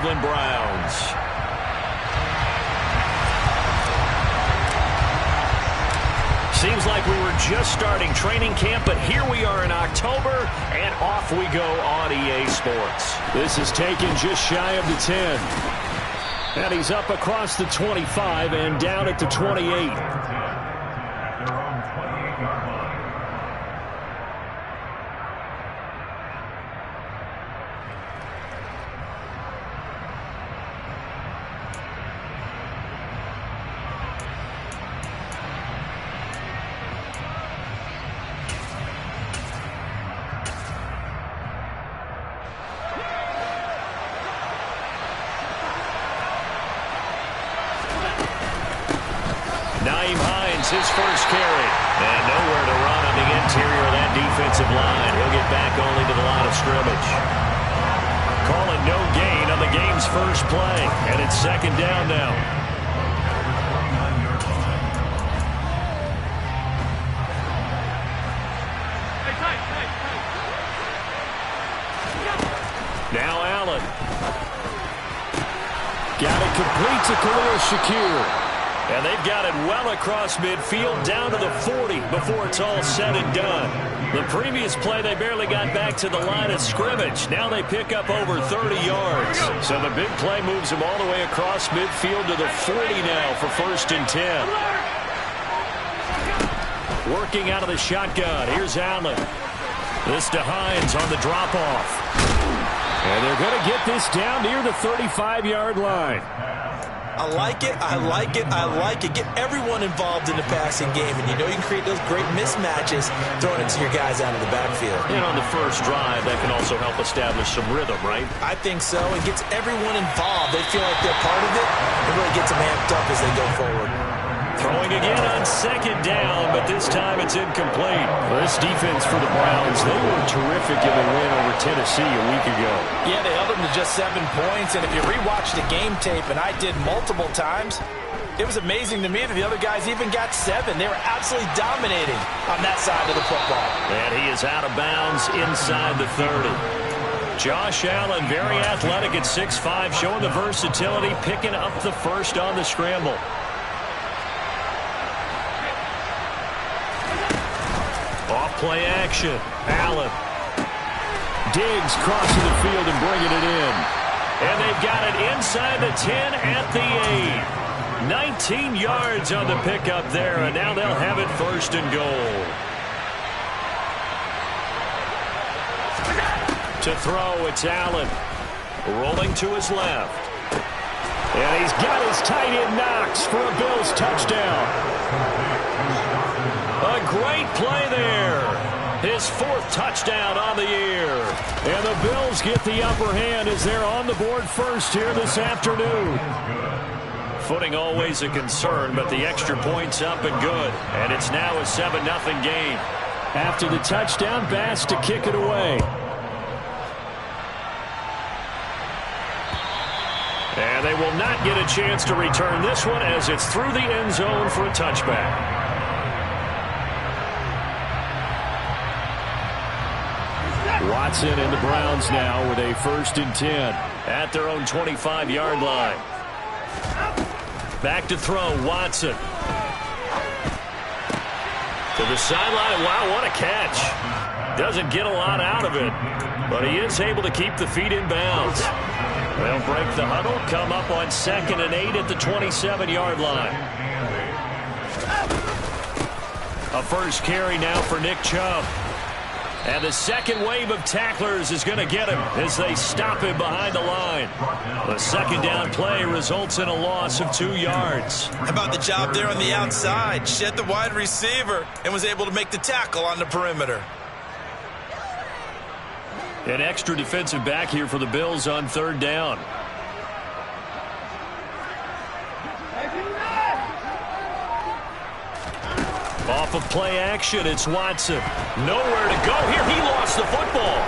Cleveland Browns. Seems like we were just starting training camp, but here we are in October, and off we go on EA Sports. This is taken just shy of the 10. And he's up across the 25 and down at the 28. His first carry. And nowhere to run on the interior of that defensive line. He'll get back only to the line of scrimmage. Calling no gain on the game's first play. And it's second down now. Now Allen. Got it complete to Khalil Shakir. And they've got it well across midfield down to the 40 before it's all said and done. The previous play, they barely got back to the line of scrimmage. Now they pick up over 30 yards. So the big play moves them all the way across midfield to the 40 now for 1st and 10. Working out of the shotgun. Here's Allen. This to Hines on the drop-off. And they're going to get this down near the 35-yard line. I like it, I like it, I like it. Get everyone involved in the passing game, and you know you can create those great mismatches throwing it to your guys out of the backfield. And on the first drive, that can also help establish some rhythm, right? I think so. It gets everyone involved. They feel like they're part of it. It really gets them amped up as they go forward. Throwing again on second down, but this time it's incomplete. This defense for the Browns, they were terrific in the win over Tennessee a week ago. Yeah, they held them to just 7 points, and if you rewatch the game tape, and I did multiple times, it was amazing to me that the other guys even got 7. They were absolutely dominating on that side of the football. And he is out of bounds inside the 30. Josh Allen, very athletic at 6'5", showing the versatility, picking up the first on the scramble. Off-play action. Allen. Diggs crossing the field and bringing it in. And they've got it inside the 10 at the 8. 19 yards on the pickup there, and now they'll have it 1st and goal. To throw, it's Allen. Rolling to his left. And he's got his tight end Knox for a Bills touchdown. A great play there. His 4th touchdown on the year. And the Bills get the upper hand as they're on the board first here this afternoon. Footing always a concern, but the extra point's up and good. And it's now a 7-0 game. After the touchdown, Bass to kick it away. And they will not get a chance to return this one as it's through the end zone for a touchback. Watson and the Browns now with a 1st and 10. At their own 25-yard line. Back to throw, Watson. To the sideline. Wow, what a catch. Doesn't get a lot out of it, but he is able to keep the feet in bounds. They'll break the huddle, come up on 2nd and 8 at the 27-yard line. A first carry now for Nick Chubb. And the second wave of tacklers is going to get him as they stop him behind the line. The second down play results in a loss of 2 yards. How about the job there on the outside? Shed the wide receiver and was able to make the tackle on the perimeter. An extra defensive back here for the Bills on 3rd down. Off of play action, it's Watson. Nowhere to go here. He lost the football.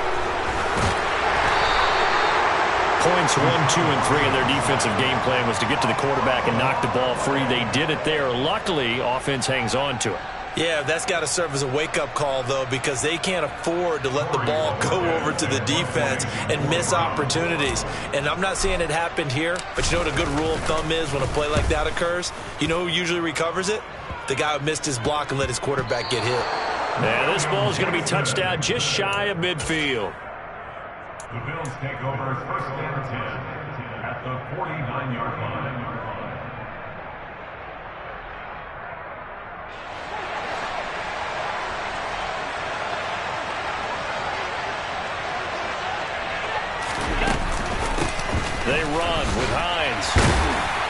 Points 1, 2, and 3 in their defensive game plan was to get to the quarterback and knock the ball free. They did it there. Luckily, offense hangs on to it. Yeah, that's got to serve as a wake-up call, though, because they can't afford to let the ball go over to the defense and miss opportunities. And I'm not saying it happened here, but you know what a good rule of thumb is when a play like that occurs? You know who usually recovers it? The guy who missed his block and let his quarterback get hit. And this ball is going to be touched out just shy of midfield. The Bills take over first and 10 at the 49-yard line. They run with Hines.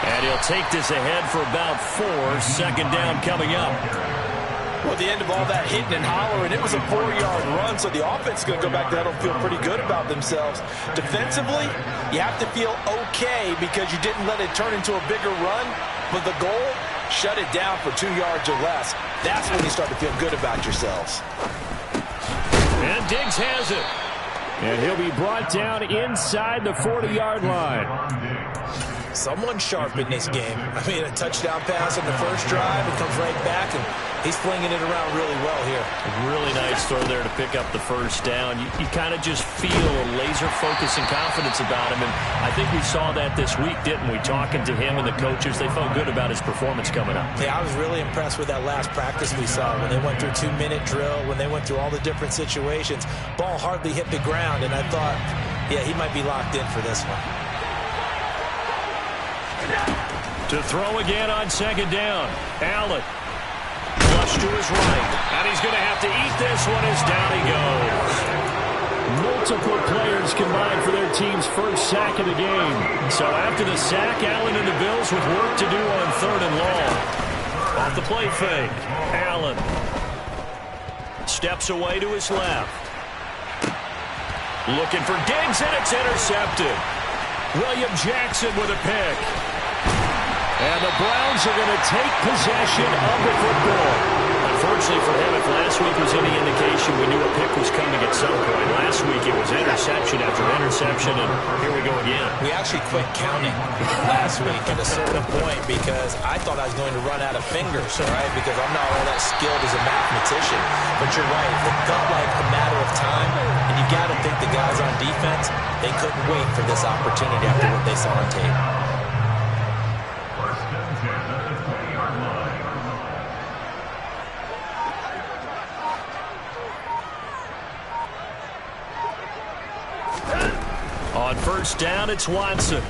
And he'll take this ahead for about 4. Second down coming up. Well, at the end of all that hitting and hollering, it was a 4-yard run, so the offense is going to go back there and feel pretty good about themselves. Defensively, you have to feel okay because you didn't let it turn into a bigger run, but the goal, shut it down for 2 yards or less. That's when you start to feel good about yourselves. And Diggs has it. And he'll be brought down inside the 40-yard line. Someone sharp in this game. I mean, a touchdown pass on the first drive. It comes right back, and he's flinging it around really well here. A really nice throw there to pick up the first down. You kind of just feel a laser focus and confidence about him, and I think we saw that this week, didn't we? Talking to him and the coaches, they felt good about his performance coming up. Yeah, I was really impressed with that last practice we saw when they went through 2-minute drill, when they went through all the different situations. Ball hardly hit the ground, and I thought, yeah, he might be locked in for this one. To throw again on second down. Allen. Flush to his right. And he's going to have to eat this one as down he goes. Multiple players combined for their team's first sack of the game. So after the sack, Allen and the Bills with work to do on 3rd and long. Off the play fake. Allen. Steps away to his left. Looking for Diggs, and it's intercepted. William Jackson with a pick. And the Browns are going to take possession of the football. Unfortunately for him, if last week was any indication, we knew a pick was coming at some point. Last week it was interception after interception, and here we go again. We actually quit counting last week at a certain point because I thought I was going to run out of fingers, right? Because I'm not all that skilled as a mathematician. But you're right. It felt like a matter of time, and you got to think the guys on defense, they couldn't wait for this opportunity after what they saw on tape. On first down, it's Watson.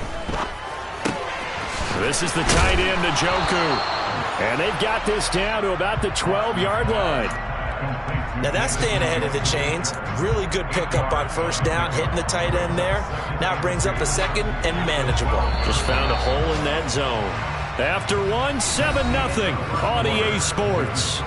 This is the tight end, Njoku. And they've got this down to about the 12-yard line. Now that's staying ahead of the chains. Really good pickup on first down, hitting the tight end there. Now brings up a second and manageable. Just found a hole in that zone. After one, 7-0 on EA Sports.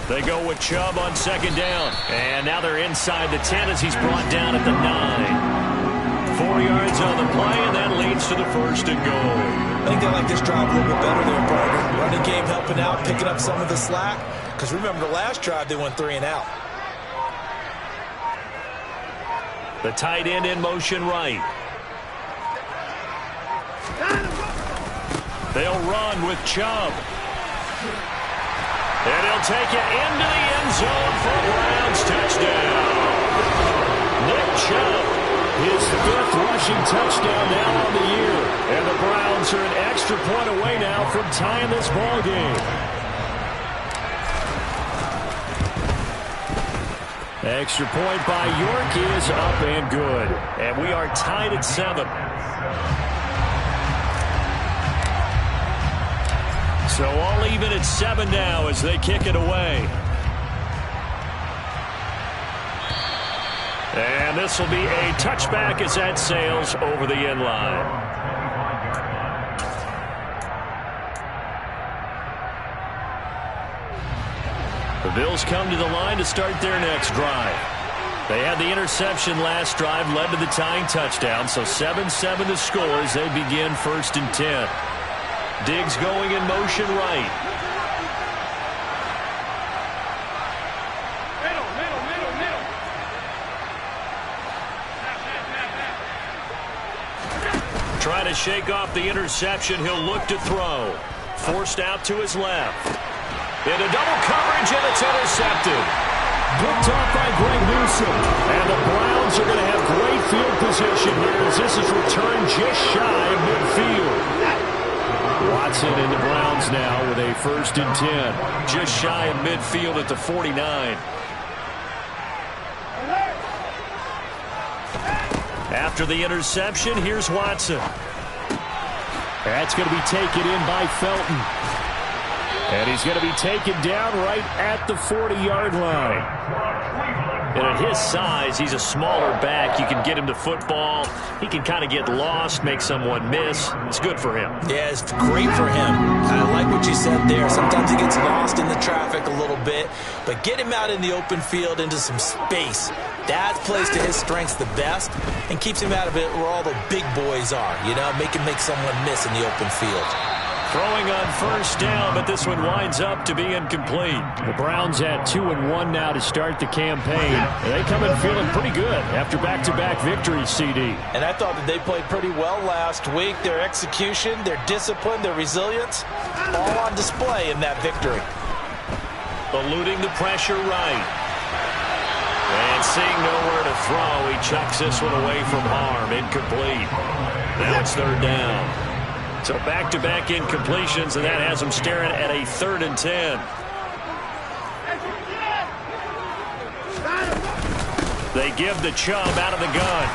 They go with Chubb on second down. And now they're inside the 10 as he's brought down at the 9. 4 yards on the play, and that leads to the first and goal. I think they like this drive a little bit better there, partner. Running game helping out, picking up some of the slack. Because remember the last drive, they went 3 and out. The tight end in motion right. They'll run with Chubb. And he'll take it into the end zone for a Browns touchdown. Nick Chubb, his 5th rushing touchdown now on the year. And the Browns are an extra point away now from tying this ball game. Extra point by York is up and good. And we are tied at 7. So all even at 7 now as they kick it away. And this will be a touchback as that sails over the end line. The Bills come to the line to start their next drive. They had the interception last drive, led to the tying touchdown, so 7-7 the score as they begin 1st and 10. Diggs going in motion right. Trying to shake off the interception. He'll look to throw. Forced out to his left. Into double coverage, and it's intercepted. Picked off by Greg Newsome. And the Browns are going to have great field position here as this is returned just shy of midfield. Watson and the Browns now with a 1st and 10. Just shy of midfield at the 49. After the interception, here's Watson. That's going to be taken in by Felton. And he's going to be taken down right at the 40-yard line. And at his size, he's a smaller back. You can get him to football. He can kind of get lost, make someone miss. It's good for him. Yeah, it's great for him. I like what you said there. Sometimes he gets lost in the traffic a little bit. But get him out in the open field into some space. That plays to his strengths the best and keeps him out of it where all the big boys are. You know, make him make someone miss in the open field. Throwing on 1st down, but this one winds up to be incomplete. The Browns at 2-1 now to start the campaign. They come in feeling pretty good after back-to-back victories, CD. And I thought that they played pretty well last week. Their execution, their discipline, their resilience, all on display in that victory. Eluding the pressure right. And seeing nowhere to throw, he chucks this one away from harm. Incomplete. Now it's 3rd down. So back-to-back incompletions, and that has him staring at a 3rd and 10. They give the Chubb out of the gun.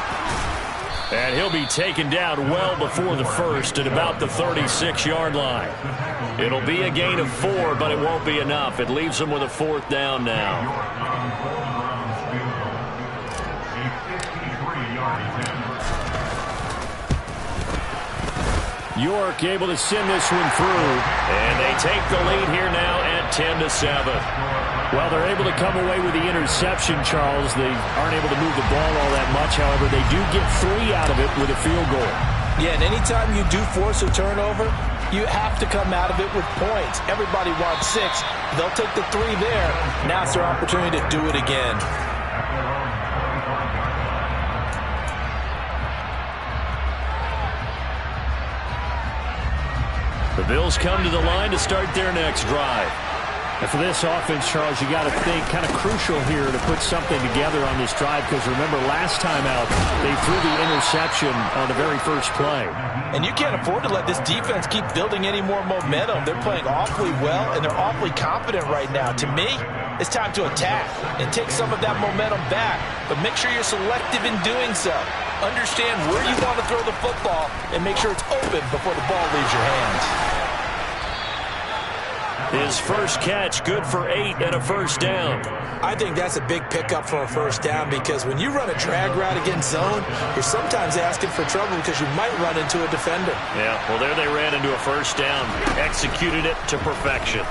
And he'll be taken down well before the 1st at about the 36-yard line. It'll be a gain of 4, but it won't be enough. It leaves him with a 4th down now. York able to send this one through. And they take the lead here now at 10-7. Well, they're able to come away with the interception, Charles. They aren't able to move the ball all that much. However, they do get 3 out of it with a field goal. Yeah, and anytime you do force a turnover, you have to come out of it with points. Everybody wants 6. They'll take the 3 there. Now it's their opportunity to do it again. The Bills come to the line to start their next drive. And for this offense, Charles, you got to think kind of crucial here to put something together on this drive, because remember last time out they threw the interception on the very first play. And you can't afford to let this defense keep building any more momentum. They're playing awfully well, and they're awfully confident right now. To me, it's time to attack and take some of that momentum back, but make sure you're selective in doing so. Understand where you want to throw the football and make sure it's open before the ball leaves your hands. His first catch, good for 8 and a 1st down. I think that's a big pickup for a 1st down, because when you run a drag route against zone, you're sometimes asking for trouble because you might run into a defender. Yeah, well, there they ran into a 1st down, executed it to perfection.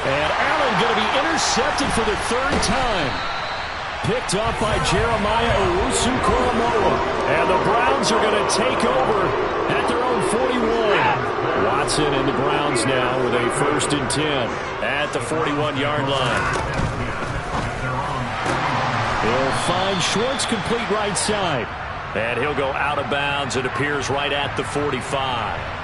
And Allen going to be intercepted for the 3rd time. Picked off by Jeremiah Owusu-Koramoah. And the Browns are going to take over at their own 41. Watson and the Browns now with a 1st and 10 at the 41-yard line. He'll find Schwartz complete right side. And he'll go out of bounds. It appears right at the 45.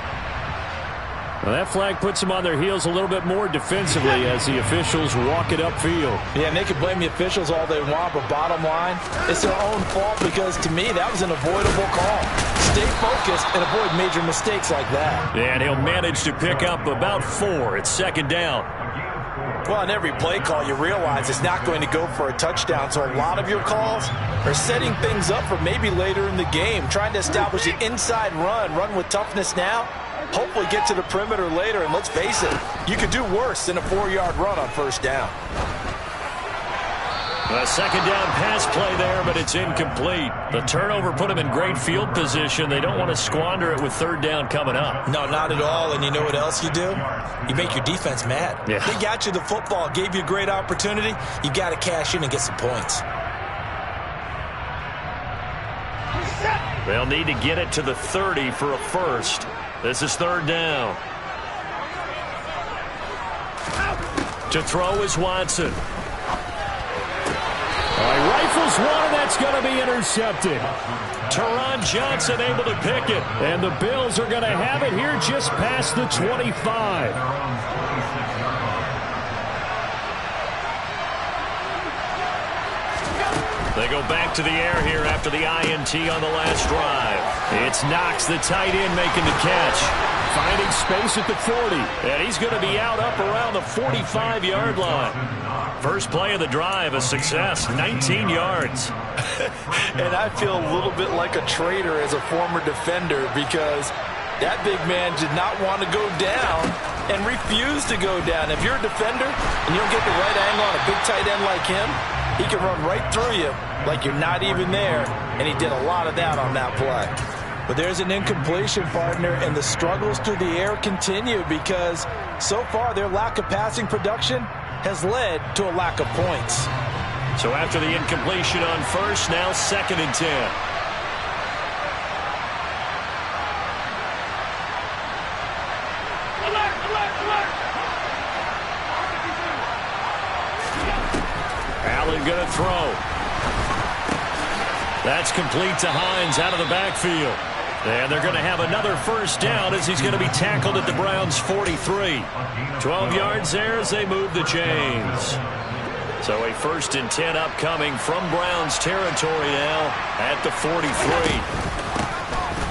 Well, that flag puts them on their heels a little bit more defensively as the officials walk it upfield. Yeah, and they can blame the officials all they want, but bottom line, it's their own fault, because to me, that was an avoidable call. Stay focused and avoid major mistakes like that. And he'll manage to pick up about 4. It's 2nd down. Well, on every play call, you realize it's not going to go for a touchdown, so a lot of your calls are setting things up for maybe later in the game, trying to establish the inside run with toughness now, hopefully get to the perimeter later, and let's face it, you could do worse than a 4-yard run on 1st down. A second down pass play there, but it's incomplete. The turnover put them in great field position. They don't want to squander it with third down coming up. No, not at all. And you know what else you do? You make your defense mad. Yeah. They got you the football, gave you a great opportunity. You got to cash in and get some points. They'll need to get it to the 30 for a first. This is third down. To throw is Watson. Rifles one, and that's going to be intercepted. Teron Johnson able to pick it. And the Bills are going to have it here just past the 25. They go back to the air here after the INT on the last drive. It's Knox, the tight end, making the catch. Finding space at the 40. And he's going to be out up around the 45-yard line. First play of the drive, a success, 19 yards. And I feel a little bit like a traitor as a former defender because that big man did not want to go down and refused to go down. If you're a defender and you don't get the right angle on a big tight end like him, he can run right through you like you're not even there, and he did a lot of that on that play. But there's an incompletion, partner, and the struggles through the air continue because so far their lack of passing production has led to a lack of points. So after the incompletion on first, now 2nd and 10. Allen going to throw. That's complete to Hines out of the backfield. And they're going to have another first down as he's going to be tackled at the Browns' 43. 12 yards there as they move the chains. So a 1st and 10 upcoming from Browns territory now at the 43.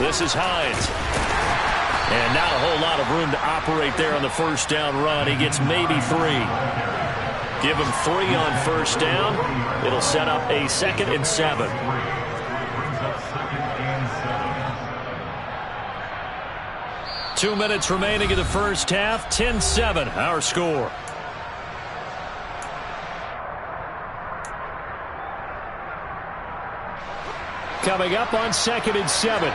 This is Hines. And not a whole lot of room to operate there on the first down run. He gets maybe 3. Give him 3 on first down. It'll set up a 2nd and 7. Two minutes remaining in the first half. 10-7, our score. Coming up on 2nd and 7.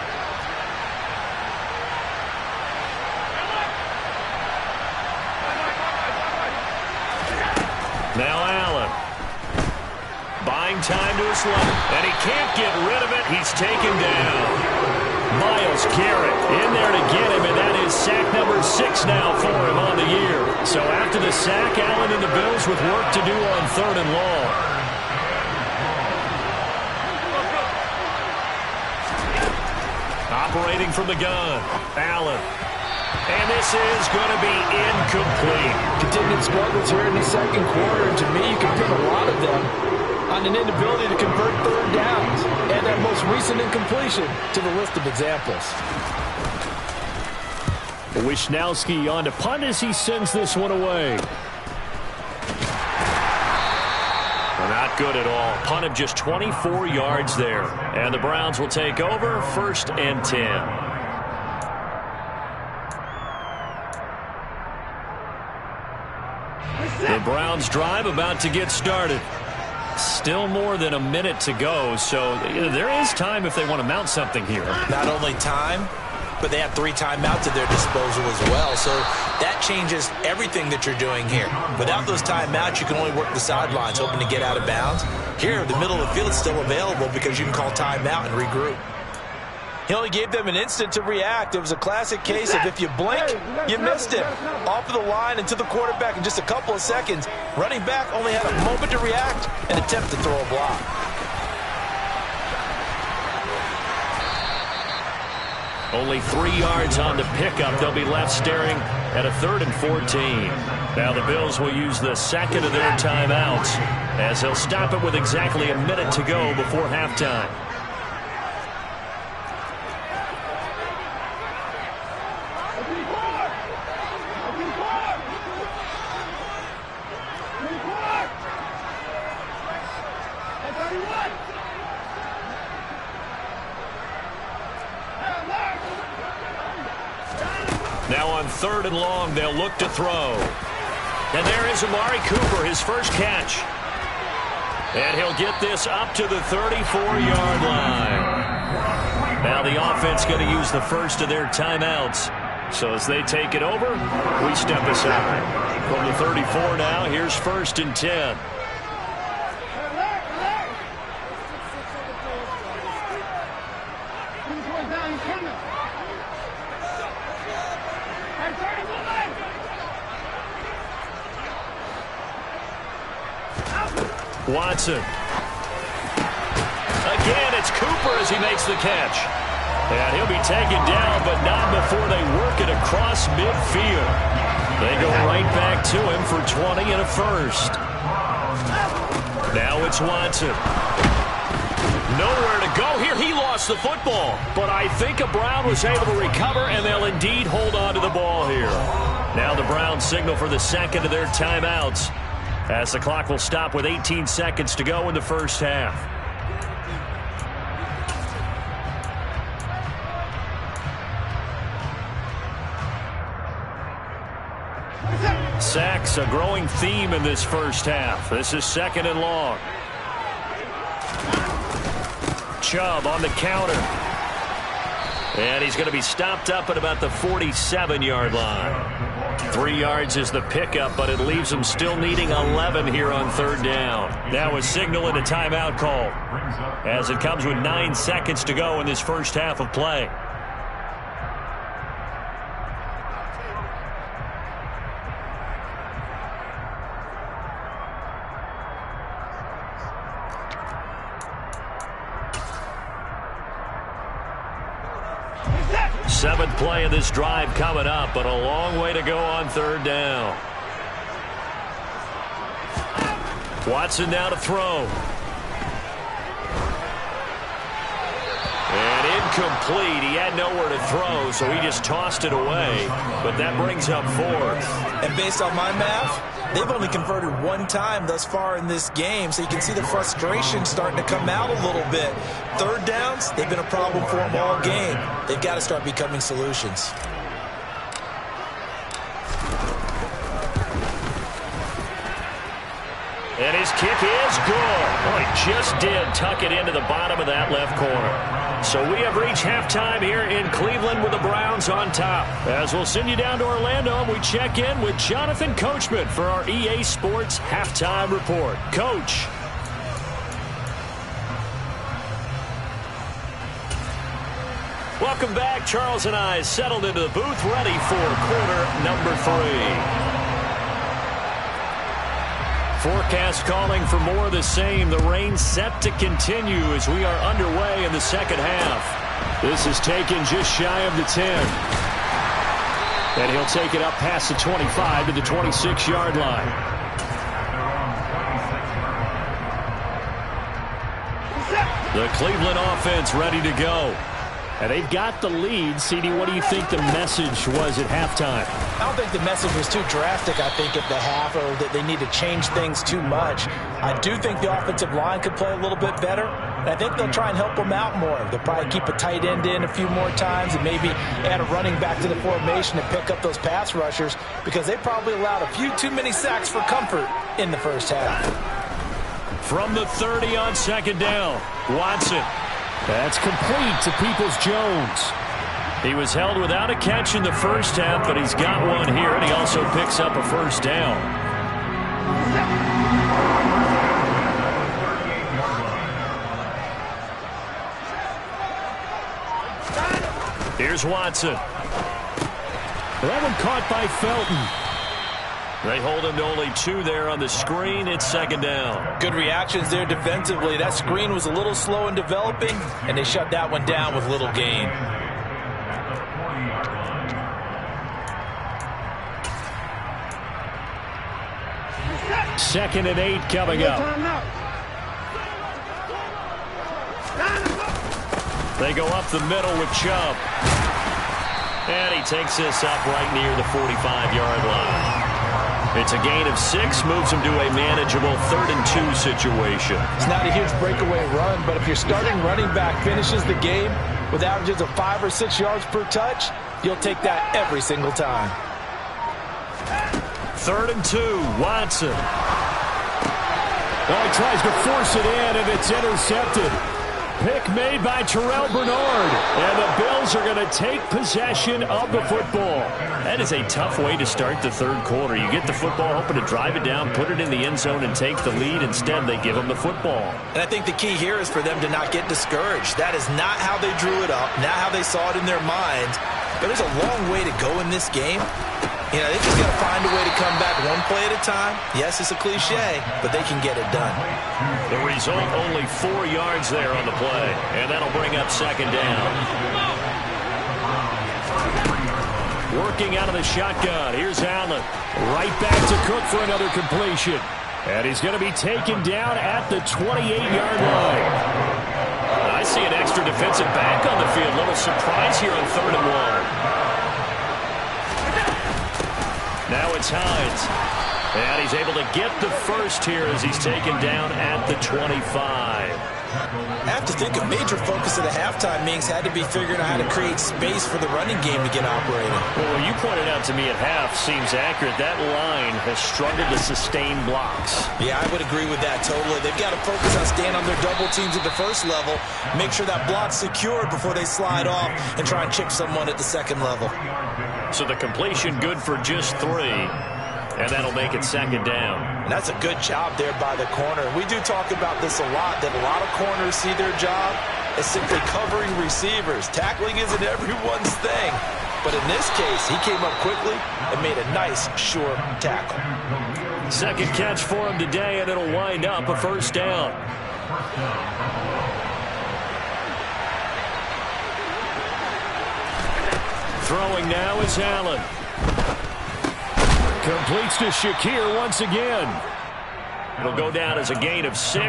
Now Allen. Buying time to his left. And he can't get rid of it. He's taken down. Myles Garrett in there to get him, and that is sack number 6 now for him on the year. So after the sack, Allen and the Bills with work to do on 3rd and long. Operating from the gun, Allen. And this is going to be incomplete. Continued struggles here in the second quarter, and to me, you can pin a lot of them on an inability to convert third downs. And that most recent incompletion to the list of examples. Wishnowski on to punt as he sends this one away. Not good at all. Punt of just 24 yards there. And the Browns will take over 1st and 10. The Browns drive about to get started. Still more than a minute to go, so there is time if they want to mount something here. Not only time, but they have 3 timeouts at their disposal as well, so that changes everything that you're doing here. Without those timeouts, you can only work the sidelines, hoping to get out of bounds. Here, the middle of the field is still available because you can call timeout and regroup. He only gave them an instant to react. It was a classic case of if you blink, you missed him. Off of the line and to the quarterback in just a couple of seconds. Running back only had a moment to react and attempt to throw a block. Only 3 yards on the pickup. They'll be left staring at a 3rd and 14. Now the Bills will use the 2nd of their timeouts as they'll stop it with exactly a minute to go before halftime. Now on 3rd and long, they'll look to throw. And there is Amari Cooper, his first catch. And he'll get this up to the 34-yard line. Now the offense going to use the first of their timeouts. So as they take it over, we step aside. From the 34 now, here's 1st and 10. Watson. Again, it's Cooper as he makes the catch. And he'll be taken down, but not before they work it across midfield. They go right back to him for 20 and a first. Now it's Watson. Nowhere to go here. He lost the football. But I think Brown was able to recover, and they'll indeed hold on to the ball here. Now the Browns signal for the second of their timeouts, as the clock will stop with 18 seconds to go in the first half. Sacks, a growing theme in this first half. This is 2nd and long. Chubb on the counter. And he's going to be stopped up at about the 47-yard line. 3 yards is the pickup, but it leaves him still needing 11 here on 3rd down. Now a signal and a timeout call, as it comes with 9 seconds to go in this first half of play. Seventh play of this drive coming up, but a long way to go on 3rd down. Watson now to throw. And incomplete. He had nowhere to throw, so he just tossed it away. But that brings up 4th. And based on my math, they've only converted 1 time thus far in this game, so you can see the frustration starting to come out a little bit. 3rd downs, they've been a problem for them all game. They've got to start becoming solutions. And his kick is good. Oh, he just did tuck it into the bottom of that left corner. So we have reached halftime here in Cleveland with the Browns on top. As we'll send you down to Orlando, and we check in with Jonathan Coachman for our EA Sports Halftime Report. Coach. Welcome back. Charles and I settled into the booth, ready for quarter number 3. Forecast calling for more of the same. The rain set to continue as we are underway in the second half. This is taken just shy of the 10. And he'll take it up past the 25 to the 26-yard line. The Cleveland offense ready to go. And they've got the lead. CD, what do you think the message was at halftime? I don't think the message was too drastic, I think, at the half, or that they need to change things too much. I do think the offensive line could play a little bit better, and I think they'll try and help them out more. They'll probably keep a tight end in a few more times and maybe add a running back to the formation and pick up those pass rushers, because they probably allowed a few too many sacks for comfort in the first half. From the 30 on 2nd down, Watson. That's complete to Peoples-Jones. He was held without a catch in the first half, but he's got one here, and he also picks up a first down. Here's Watson. That one caught by Felton. They hold him to only 2 there on the screen. It's 2nd down. Good reactions there defensively. That screen was a little slow in developing, and they shut that one down with little gain. Second and 8 coming up. They go up the middle with Chubb. And he takes this up right near the 45-yard line. It's a gain of 6, moves him to a manageable 3rd and 2 situation. It's not a huge breakaway run, but if your starting running back finishes the game with averages of 5 or 6 yards per touch, you'll take that every single time. 3rd and 2, Watson. Oh, he tries to force it in, and it's intercepted. Pick made by Terrell Bernard. And the Bills are going to take possession of the football. That is a tough way to start the third quarter. You get the football, hoping to drive it down, put it in the end zone, and take the lead. Instead, they give them the football. And I think the key here is for them to not get discouraged. That is not how they drew it up, not how they saw it in their minds. But there's a long way to go in this game. You know, they just got to find a way to come back one play at a time. Yes, it's a cliche, but they can get it done. The result, only 4 yards there on the play, and that'll bring up second down. Working out of the shotgun. Here's Allen. Right back to Cook for another completion. And he's going to be taken down at the 28-yard line. I see an extra defensive back on the field. Little surprise here on 3rd and 1. Now it's Hines. And he's able to get the first here as he's taken down at the 25. I have to think a major focus of the halftime meetings had to be figuring out how to create space for the running game to get operating. Well, what you pointed out to me at half seems accurate. That line has struggled to sustain blocks. Yeah, I would agree with that totally. They've got to focus on staying on their double teams at the first level, make sure that block's secured before they slide off and try and chip someone at the second level. So the completion good for just 3. And that'll make it second down. And that's a good job there by the corner. We do talk about this a lot, that a lot of corners see their job as simply covering receivers. Tackling isn't everyone's thing. But in this case, he came up quickly and made a nice, sure tackle. Second catch for him today, and it'll wind up a first down. Throwing now is Allen. Completes to Shakir once again. It'll go down as a gain of 6,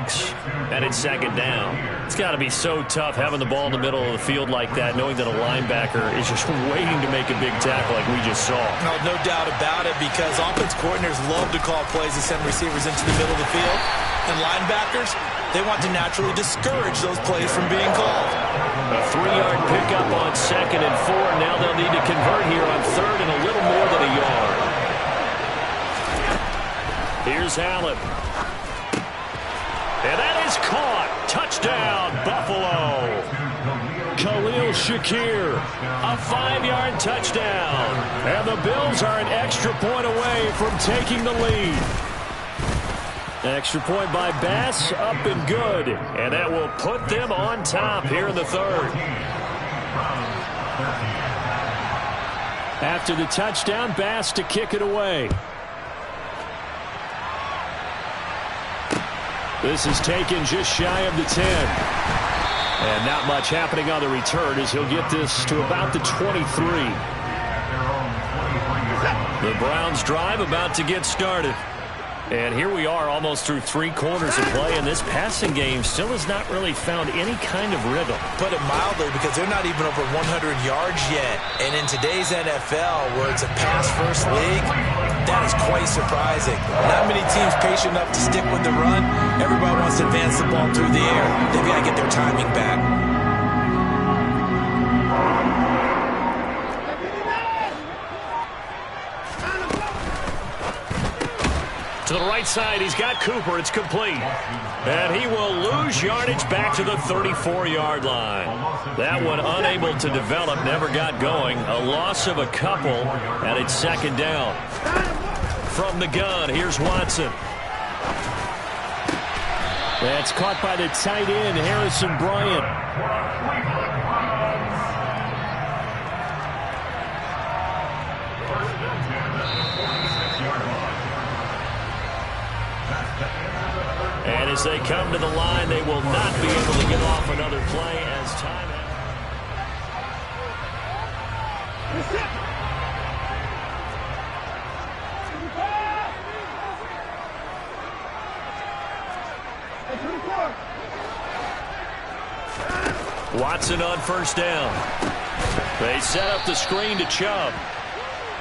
and it's second down. It's got to be so tough having the ball in the middle of the field like that, knowing that a linebacker is just waiting to make a big tackle like we just saw. No doubt about it, because offense coordinators love to call plays and send receivers into the middle of the field. And linebackers, they want to naturally discourage those plays from being called. A 3-yard pickup on 2nd and 4. Now they'll need to convert here on 3rd and a little more than a yard. Here's Allen. And that is caught. Touchdown, Buffalo. Khalil Shakir, a 5-yard touchdown. And the Bills are an extra point away from taking the lead. Extra point by Bass, up and good. And that will put them on top here in the 3rd. After the touchdown, Bass to kick it away. This is taken just shy of the 10. And not much happening on the return as he'll get this to about the 23. The Browns drive about to get started. And here we are almost through 3 quarters of play, and this passing game still has not really found any kind of rhythm. Put it mildly, because they're not even over 100 yards yet. And in today's NFL, where it's a pass-first league, that is quite surprising. Not many teams patient enough to stick with the run. Everybody wants to advance the ball through the air. They've got to get their timing back. To the right side, he's got Cooper. It's complete. And he will lose yardage back to the 34-yard line. That one unable to develop, never got going. A loss of a couple, and it's second down. From the gun, here's Watson. That's caught by the tight end, Harrison Bryant. And as they come to the line, they will not be able to get off another play as time. Watson on first down. They set up the screen to Chubb.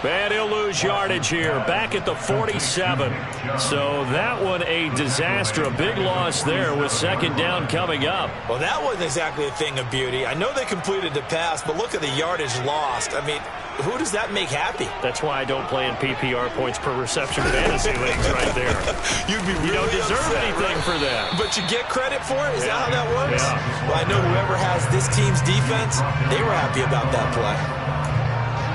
And he'll lose yardage here, back at the 47. So that one a disaster, a big loss there with second down coming up. Well, that wasn't exactly a thing of beauty. I know they completed the pass, but look at the yardage lost. I mean, who does that make happy? That's why I don't play in PPR points per reception fantasy leagues right there. You'd be really You don't deserve upset, anything right? for that. But you get credit for it? Is that how that works? Yeah. Well, I know whoever has this team's defense, they were happy about that play.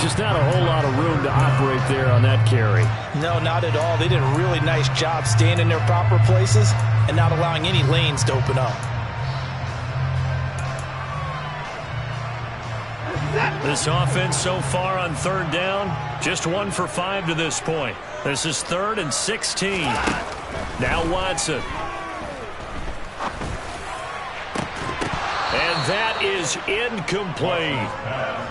Just not a whole lot of room to operate there on that carry. No, not at all. They did a really nice job staying in their proper places and not allowing any lanes to open up. This offense so far on third down, just 1 for 5 to this point. This is 3rd and 16. Now Watson. And that is incomplete.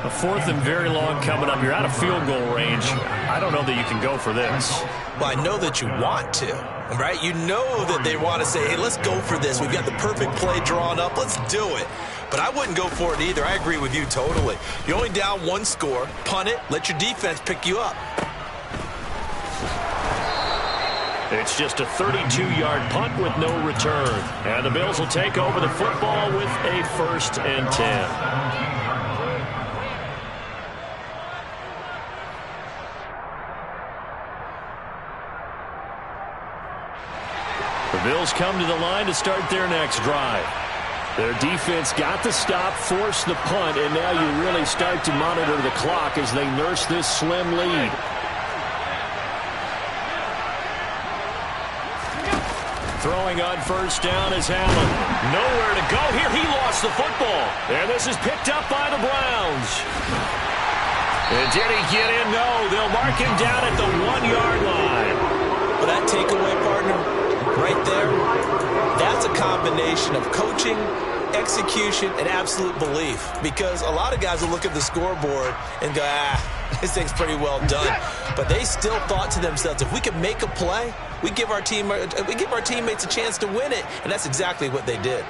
A 4th and very long coming up. You're out of field goal range. I don't know that you can go for this. Well, I know that you want to, right? You know that they want to say, hey, let's go for this. We've got the perfect play drawn up. Let's do it. But I wouldn't go for it either. I agree with you totally. You're only down 1 score. Punt it. Let your defense pick you up. It's just a 32-yard punt with no return. And the Bills will take over the football with a 1st and 10. The Bills come to the line to start their next drive. Their defense got the stop, forced the punt, and now you really start to monitor the clock as they nurse this slim lead. Throwing on 1st down is Allen. Nowhere to go here. He lost the football. And this is picked up by the Browns. And did he get in? No. They'll mark him down at the 1-yard line. But that takeaway, partner, right there, that's a combination of coaching, execution, and absolute belief. Because a lot of guys will look at the scoreboard and go, this thing's pretty well done. But they still thought to themselves, if we can make a play, we give our teammates a chance to win it. And that's exactly what they did.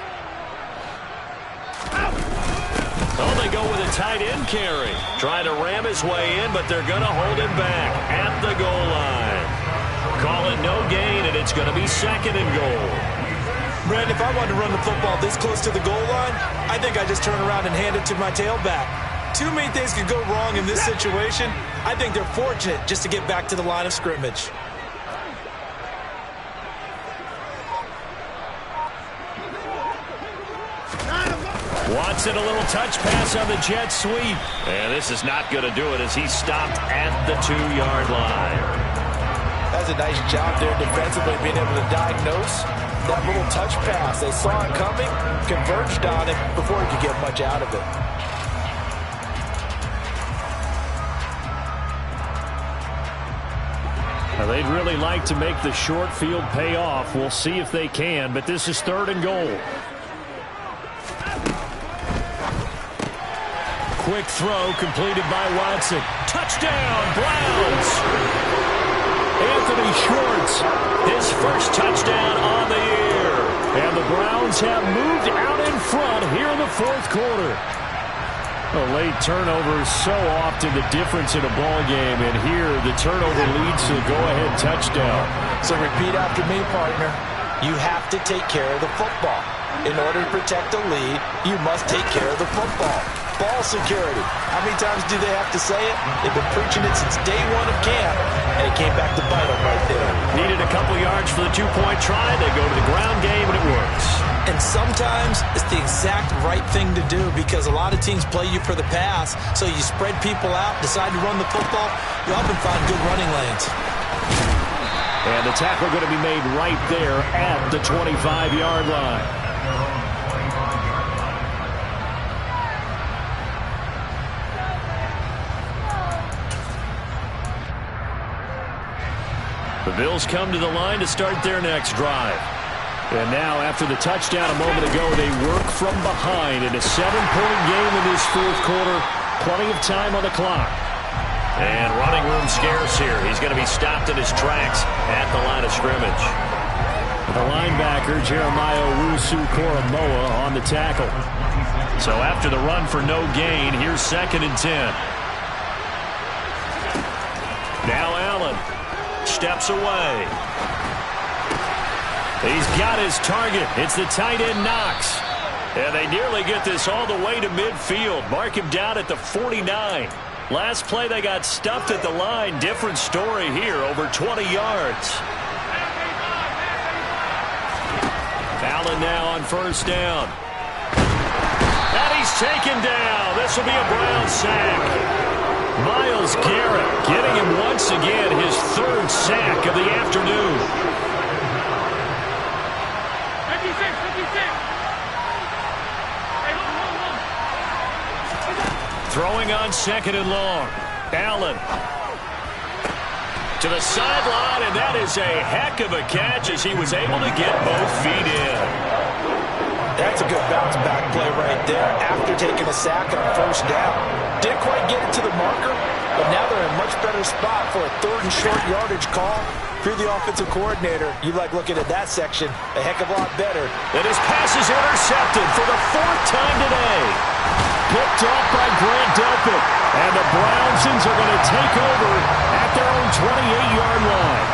Oh, they go with a tight end carry. Trying to ram his way in, but they're going to hold him back at the goal line. Call it no gain, and it's going to be 2nd and goal. Brandon, if I wanted to run the football this close to the goal line, I think I'd just turn around and hand it to my tailback. Too many things could go wrong in this situation. I think they're fortunate just to get back to the line of scrimmage. Watson, a little touch pass on the jet sweep. And this is not going to do it as he's stopped at the 2-yard line. That's a nice job there defensively, being able to diagnose that little touch pass. They saw it coming, converged on it before he could get much out of it. Now, they'd really like to make the short field pay off. We'll see if they can, but this is 3rd and goal. Quick throw completed by Watson. Touchdown, Browns! Anthony Schwartz, his first touchdown on the year. And the Browns have moved out in front here in the 4th quarter. A late turnover is so often the difference in a ball game, and here the turnover leads to a go-ahead touchdown. So repeat after me, partner. You have to take care of the football. In order to protect the lead, you must take care of the football. Ball security. How many times do they have to say it? They've been preaching it since day 1 of camp, and it came back to bite them right there. Needed a couple yards for the 2-point try. They go to the ground game, and it works. And sometimes it's the exact right thing to do because a lot of teams play you for the pass, so you spread people out, decide to run the football, you often find good running lanes. And the tackle going to be made right there at the 25-yard line. The Bills come to the line to start their next drive. And now, after the touchdown a moment ago, they work from behind in a 7-point game in this 4th quarter. Plenty of time on the clock. And running room scarce here. He's going to be stopped in his tracks at the line of scrimmage. The linebacker, Jeremiah Owusu-Koramoah, on the tackle. So after the run for no gain, here's 2nd and 10. steps away. He's got his target. It's the tight end, Knox. And they nearly get this all the way to midfield. Mark him down at the 49. Last play, they got stuffed at the line. Different story here, over 20 yards. Allen now on first down. And he's taken down. This will be a Brown sack. Myles Garrett getting him once again his third sack of the afternoon. 56. Throwing on second and long. Allen to the sideline, and that is a heck of a catch as he was able to get both feet in. That's a good bounce-back play right there after taking a sack on first down. Didn't quite get it to the marker, but now they're in a much better spot for a third and short yardage call. If you're the offensive coordinator, you like looking at that section a heck of a lot better. And his pass is intercepted for the fourth time today. Picked off by Grant Delpit. And the Brownsons are going to take over at their own 28-yard line.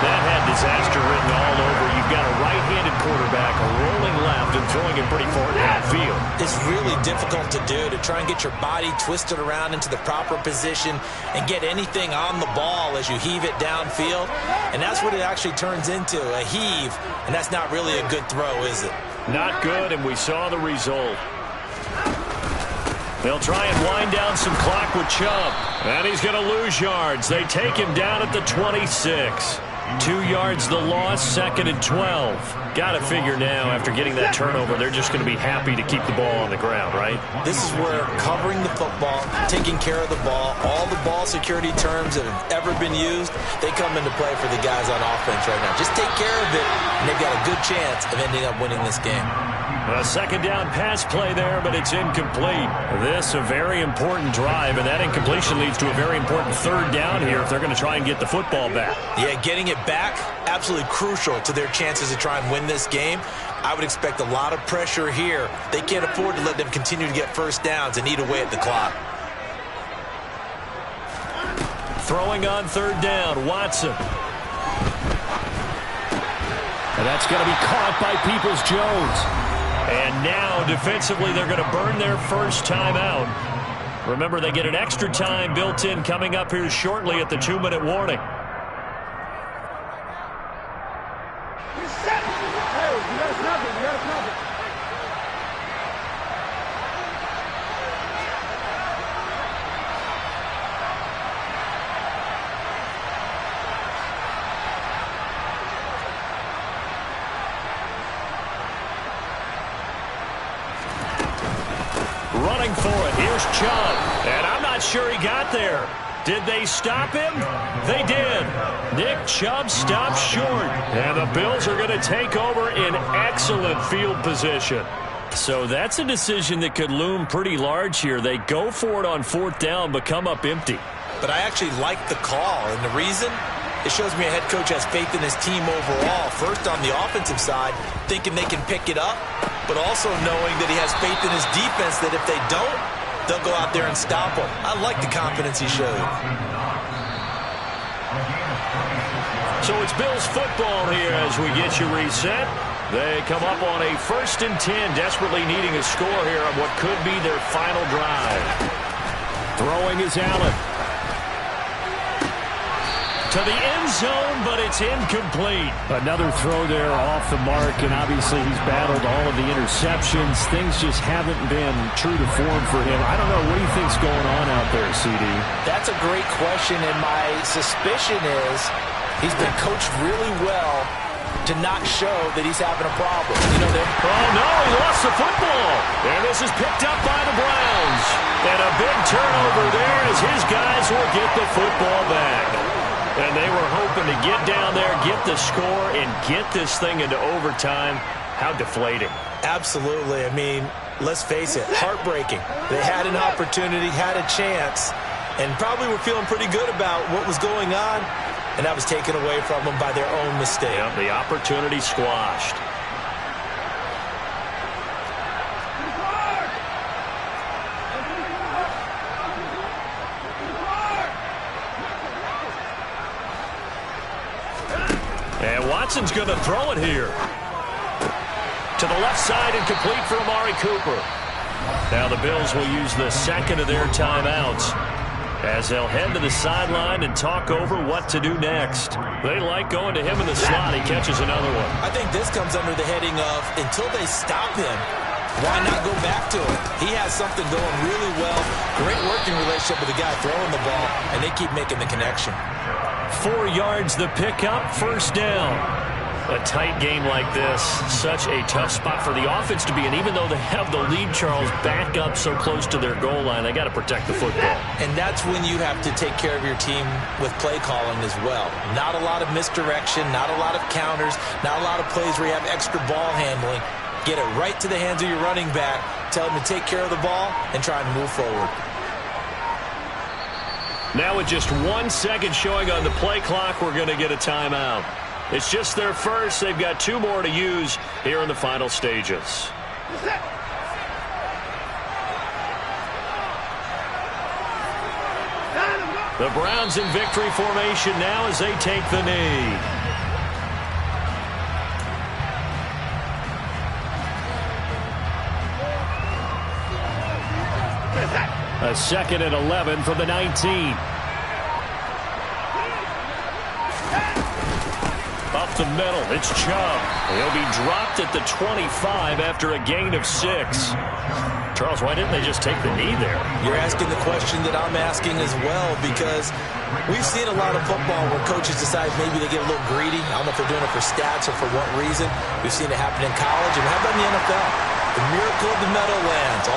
That had disaster written all over. You've got a right-handed quarterback rolling left and throwing it pretty far downfield. It's really difficult to do, to try and get your body twisted around into the proper position and get anything on the ball as you heave it downfield. And that's what it actually turns into, a heave. And that's not really a good throw, is it? Not good, and we saw the result. They'll try and wind down some clock with Chubb. And he's going to lose yards. They take him down at the 26. 2 yards the loss, second and 12. Got to figure now, after getting that turnover, they're just going to be happy to keep the ball on the ground, right? This is where covering the football, taking care of the ball, all the ball security terms that have ever been used, they come into play for the guys on offense right now. Just take care of it, and they've got a good chance of ending up winning this game. A second down pass play there, but it's incomplete. This a very important drive, and that incompletion leads to a very important third down here if they're going to try and get the football back. Yeah, getting it back, absolutely crucial to their chances to try and win this game. I would expect a lot of pressure here. They can't afford to let them continue to get first downs and eat away at the clock. Throwing on third down, Watson. And that's going to be caught by Peoples-Jones. And now, defensively, they're going to burn their first time out. Remember, they get an extra time built in coming up here shortly at the 2-minute warning. Running for it. Here's Chubb. And I'm not sure he got there. Did they stop him? They did. Nick Chubb stopped short. And the Bills are going to take over in excellent field position. So that's a decision that could loom pretty large here. They go for it on fourth down, but come up empty. But I actually like the call. And the reason? It shows me a head coach has faith in his team overall. First on the offensive side, thinking they can pick it up, but also knowing that he has faith in his defense that if they don't, they'll go out there and stop him. I like the confidence he showed. So it's Bills football here as we get you reset. They come up on a 1st and 10, desperately needing a score here on what could be their final drive. Throwing is Allen. To the end zone, but it's incomplete. Another throw there off the mark, and obviously he's battled all of the interceptions. Things just haven't been true to form for him. I don't know. What do you think's going on out there, CD? That's a great question, and my suspicion is he's been coached really well to not show that he's having a problem. You know, oh, no, he lost the football. And this is picked up by the Browns. And a big turnover there as his guys will get the football back. And they were hoping to get down there, get the score, and get this thing into overtime. How deflating. Absolutely. I mean, let's face it, heartbreaking. They had an opportunity, had a chance, and probably were feeling pretty good about what was going on, and that was taken away from them by their own mistake. Yep, the opportunity squashed. And Watson's going to throw it here. To the left side and complete for Amari Cooper. Now the Bills will use the second of their timeouts as they'll head to the sideline and talk over what to do next. They like going to him in the slot. He catches another one. I think this comes under the heading of until they stop him, why not go back to him? He has something going really well. Great working relationship with the guy throwing the ball, and they keep making the connection. 4 yards the pickup, first down. A tight game like this, such a tough spot for the offense to be in. Even though they have the lead, Charles, back up so close to their goal line, they got to protect the football. And that's when you have to take care of your team with play calling as well. Not a lot of misdirection, not a lot of counters, not a lot of plays where you have extra ball handling. Get it right to the hands of your running back, tell him to take care of the ball, and try and move forward. Now with just 1 second showing on the play clock, we're going to get a timeout. It's just their first. They've got 2 more to use here in the final stages. The Browns in victory formation now as they take the knee. A 2nd and 11 from the 19. Up the middle, it's Chubb. He'll be dropped at the 25 after a gain of 6. Charles, why didn't they just take the knee there? You're asking the question that I'm asking as well, because we've seen a lot of football where coaches decide maybe they get a little greedy. I don't know if they're doing it for stats or for what reason. We've seen it happen in college, and how about in the NFL? The miracle of the Meadowlands. All they